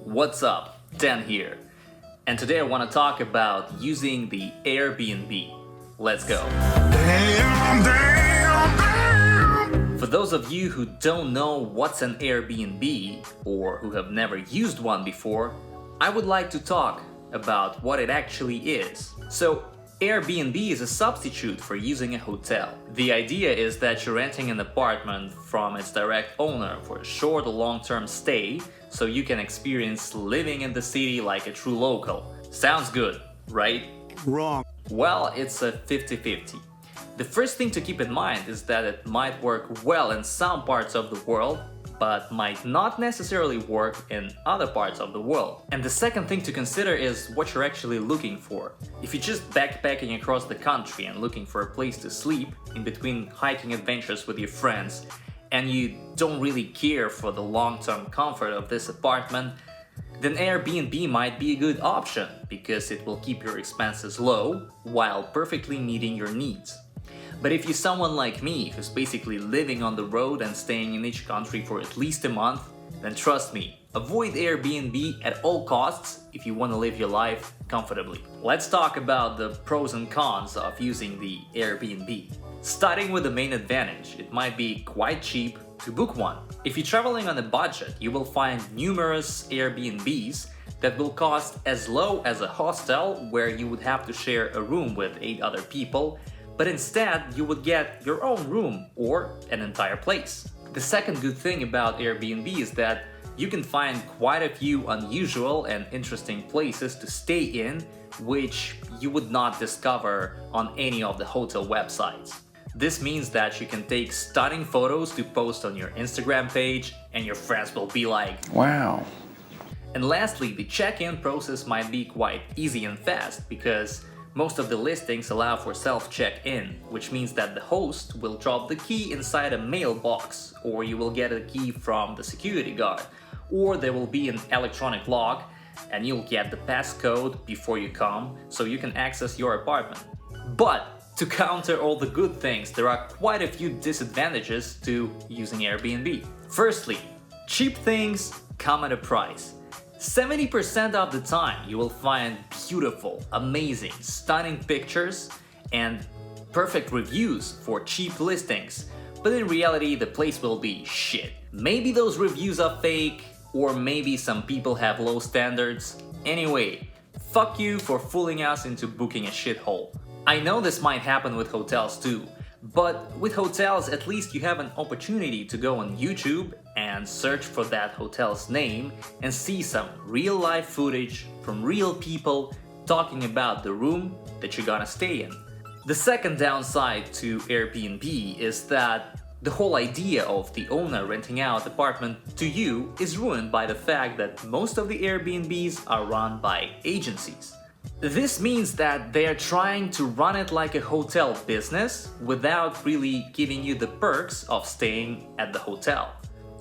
What's up? Dan here. And today I want to talk about using the Airbnb. Let's go. For those of you who don't know what's an Airbnb or who have never used one before, I would like to talk about what it actually is. So, Airbnb is a substitute for using a hotel. The idea is that you're renting an apartment from its direct owner for a short or long-term stay, so you can experience living in the city like a true local. Sounds good, right? Wrong. Well, it's a 50-50. The first thing to keep in mind is that it might work well in some parts of the world, but might not necessarily work in other parts of the world. And the second thing to consider is what you're actually looking for. If you're just backpacking across the country and looking for a place to sleep in between hiking adventures with your friends, and you don't really care for the long-term comfort of this apartment, then Airbnb might be a good option because it will keep your expenses low while perfectly meeting your needs. But if you're someone like me who's basically living on the road and staying in each country for at least a month, then trust me, avoid Airbnb at all costs if you want to live your life comfortably. Let's talk about the pros and cons of using the Airbnb. Starting with the main advantage, it might be quite cheap to book one. If you're traveling on a budget, you will find numerous Airbnbs that will cost as low as a hostel where you would have to share a room with 8 other people, but instead you would get your own room or an entire place. The second good thing about Airbnb is that you can find quite a few unusual and interesting places to stay in, which you would not discover on any of the hotel websites. This means that you can take stunning photos to post on your Instagram page and your friends will be like, wow. And lastly, the check-in process might be quite easy and fast because most of the listings allow for self-check-in, which means that the host will drop the key inside a mailbox, or you will get a key from the security guard, or there will be an electronic lock and you'll get the passcode before you come so you can access your apartment. But to counter all the good things, there are quite a few disadvantages to using Airbnb. Firstly, cheap things come at a price. 70% of the time you will find beautiful, amazing, stunning pictures and perfect reviews for cheap listings, but in reality the place will be shit. Maybe those reviews are fake, or maybe some people have low standards. Anyway, fuck you for fooling us into booking a shithole. I know this might happen with hotels too, but with hotels at least you have an opportunity to go on YouTube and search for that hotel's name and see some real-life footage from real people talking about the room that you're gonna stay in. The second downside to Airbnb is that the whole idea of the owner renting out the apartment to you is ruined by the fact that most of the Airbnbs are run by agencies. This means that they are trying to run it like a hotel business without really giving you the perks of staying at the hotel.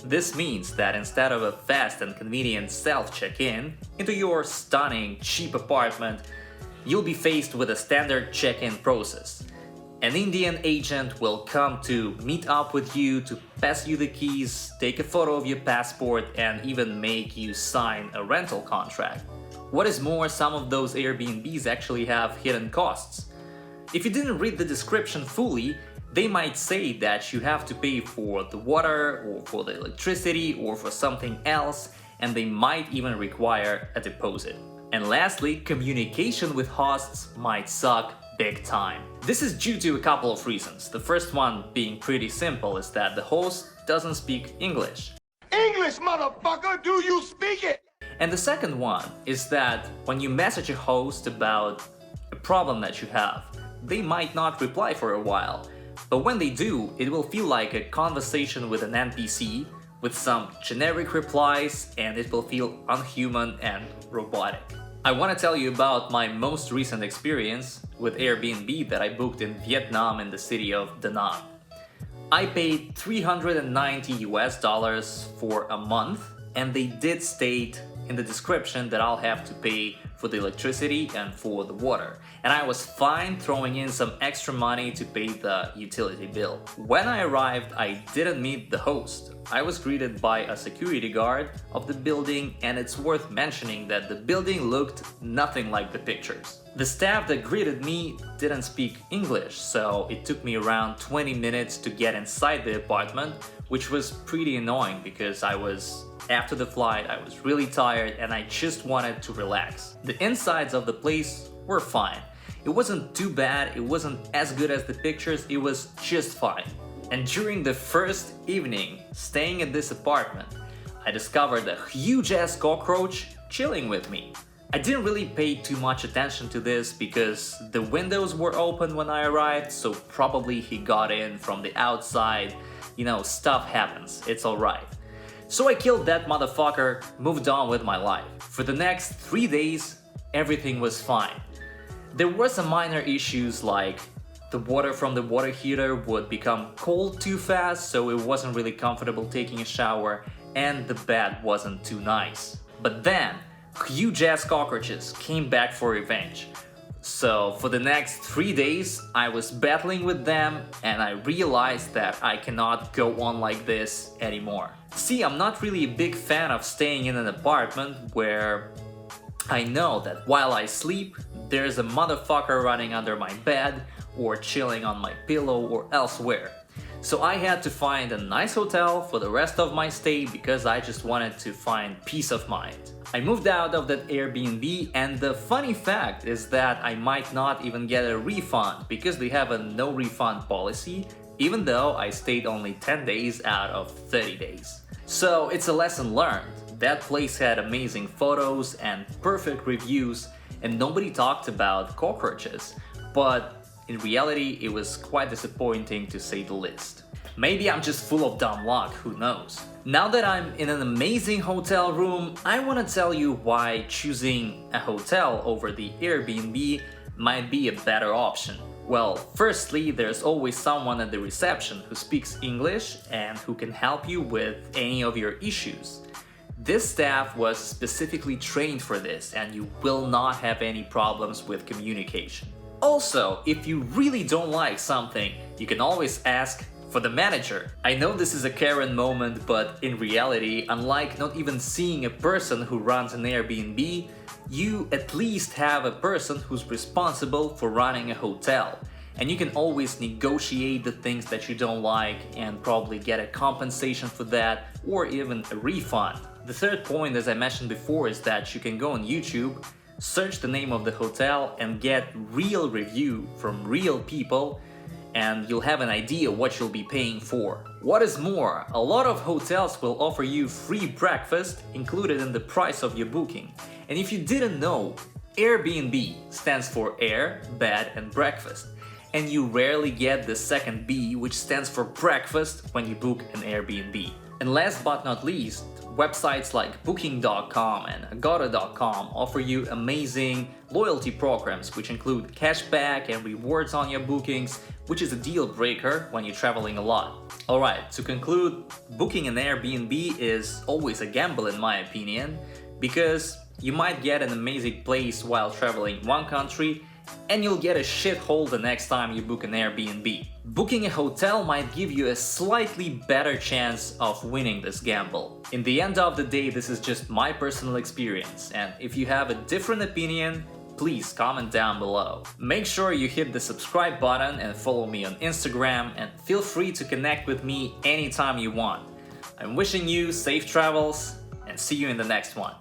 This means that instead of a fast and convenient self-check-in into your stunning, cheap apartment, you'll be faced with a standard check-in process. An Indian agent will come to meet up with you, to pass you the keys, take a photo of your passport, and even make you sign a rental contract. What is more, some of those Airbnbs actually have hidden costs. If you didn't read the description fully, they might say that you have to pay for the water or for the electricity or for something else, and they might even require a deposit. And lastly, communication with hosts might suck big time. This is due to a couple of reasons. The first one being pretty simple is that the host doesn't speak English. English, motherfucker, do you speak it? And the second one is that when you message a host about a problem that you have, they might not reply for a while. But when they do, it will feel like a conversation with an NPC with some generic replies, and it will feel unhuman and robotic. I want to tell you about my most recent experience with Airbnb that I booked in Vietnam in the city of Da Nang. I paid $390 for a month, and they did state in the description that I'll have to pay for the electricity and for the water, and I was fine throwing in some extra money to pay the utility bill. When I arrived, I didn't meet the host. I was greeted by a security guard of the building, and it's worth mentioning that the building looked nothing like the pictures. The staff that greeted me didn't speak English, so it took me around 20 minutes to get inside the apartment, which was pretty annoying because after the flight, I was really tired and I just wanted to relax. The insides of the place were fine. It wasn't too bad, it wasn't as good as the pictures, it was just fine. And during the first evening staying at this apartment, I discovered a huge ass cockroach chilling with me. I didn't really pay too much attention to this because the windows were open when I arrived, so probably he got in from the outside. You know, stuff happens, it's alright. So I killed that motherfucker, moved on with my life. For the next 3 days, everything was fine. There were some minor issues like the water from the water heater would become cold too fast, so it wasn't really comfortable taking a shower, and the bed wasn't too nice. But then, huge ass cockroaches came back for revenge. So for the next 3 days, I was battling with them, and I realized that I cannot go on like this anymore. See, I'm not really a big fan of staying in an apartment where I know that while I sleep, there's a motherfucker running under my bed or chilling on my pillow or elsewhere. So I had to find a nice hotel for the rest of my stay because I just wanted to find peace of mind. I moved out of that Airbnb, and the funny fact is that I might not even get a refund because they have a no refund policy, even though I stayed only 10 days out of 30 days. So it's a lesson learned. That place had amazing photos and perfect reviews, and nobody talked about cockroaches, but in reality it was quite disappointing to say the least. Maybe I'm just full of dumb luck, who knows. Now that I'm in an amazing hotel room, I want to tell you why choosing a hotel over the Airbnb might be a better option. Well, firstly, there's always someone at the reception who speaks English and who can help you with any of your issues. This staff was specifically trained for this, and you will not have any problems with communication. Also, if you really don't like something, you can always ask for the manager. I know this is a Karen moment, but in reality, unlike not even seeing a person who runs an Airbnb, you at least have a person who's responsible for running a hotel. And you can always negotiate the things that you don't like and probably get a compensation for that or even a refund. The third point, as I mentioned before, is that you can go on YouTube, search the name of the hotel and get real review from real people, and you'll have an idea what you'll be paying for. What is more, a lot of hotels will offer you free breakfast included in the price of your booking. And if you didn't know, Airbnb stands for air, bed and breakfast. And you rarely get the second B, which stands for breakfast, when you book an Airbnb. And last but not least, websites like Booking.com and Agoda.com offer you amazing loyalty programs which include cashback and rewards on your bookings, which is a deal breaker when you're traveling a lot. Alright, to conclude, booking an Airbnb is always a gamble in my opinion, because you might get an amazing place while traveling one country and you'll get a shithole the next time you book an Airbnb. Booking a hotel might give you a slightly better chance of winning this gamble. In the end of the day, this is just my personal experience, and if you have a different opinion, please comment down below. Make sure you hit the subscribe button and follow me on Instagram, and feel free to connect with me anytime you want. I'm wishing you safe travels and see you in the next one.